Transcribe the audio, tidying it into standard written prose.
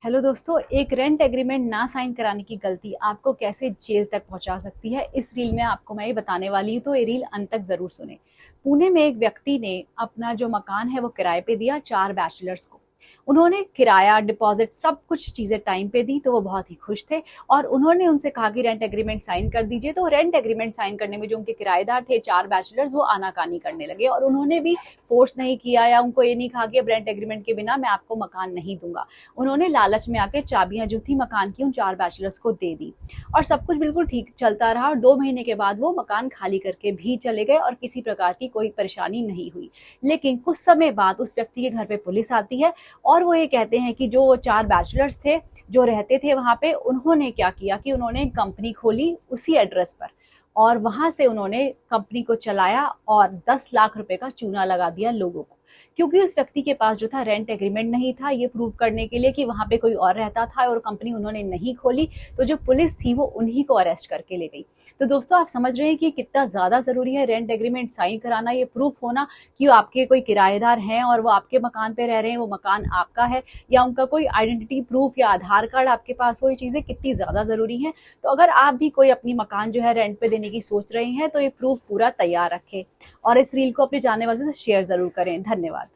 Hello दोस्तों, एक rent agreement ना साइन कराने की गलती आपको कैसे जेल तक पहुंचा सकती है, इस रील में आपको मैं ये बताने वाली हूँ, तो ये रील अंत तक जरूर सुने। पुणे में एक व्यक्ति ने अपना जो मकान है वो किराए पे दिया 4 बैचलर्स को। उन्होंने किराया, डिपॉजिट, सब कुछ चीजें टाइम पे दी, तो वो बहुत ही खुश थे और उन्होंने उनसे कहा कि रेंट एग्रीमेंट साइन कर दीजिए। तो रेंट एग्रीमेंट साइन करने में जो उनके किराएदार थे 4 बैचलर्स, वो आनाकानी करने लगे और उन्होंने भी फोर्स नहीं किया या उनको ये नहीं कहा कि अब रेंट एग्रीमेंट के बिना मैं आपको मकान नहीं दूंगा। उन्होंने लालच में आके चाबियां जो थी मकान की उन 4 बैचलर्स को दे दी और सब कुछ बिल्कुल ठीक चलता रहा और 2 महीने के बाद वो मकान खाली करके भी चले गए और किसी प्रकार की कोई परेशानी नहीं हुई। लेकिन कुछ समय बाद उस व्यक्ति के घर पे पुलिस आती है और वो ये कहते हैं कि जो 4 बैचलर्स थे जो रहते थे वहां पे, उन्होंने क्या किया कि उन्होंने कंपनी खोली उसी एड्रेस पर और वहां से उन्होंने कंपनी को चलाया और 10 लाख रुपए का चूना लगा दिया लोगों को। क्योंकि उस व्यक्ति के पास जो था रेंट एग्रीमेंट नहीं था ये प्रूव करने के लिए कि वहां पे कोई और रहता था और कंपनी उन्होंने नहीं खोली, तो जो पुलिस थी वो उन्हीं को अरेस्ट करके ले गई। तो दोस्तों, आप समझ रहे हैं कि कितना ज्यादा जरूरी है रेंट एग्रीमेंट साइन कराना, ये प्रूफ होना कि आपके कोई किराएदार हैं और वो आपके मकान पे रह रहे हैं, वो मकान आपका है, या उनका कोई आइडेंटिटी प्रूफ या आधार कार्ड आपके पास हो। ये चीजें कितनी ज्यादा जरूरी हैं। तो अगर आप भी कोई अपनी मकान जो है रेंट पे देने की सोच रहे हैं तो ये प्रूफ पूरा तैयार रखें और इस रील को अपने जानने वालों से शेयर जरूर करें। धन्यवाद।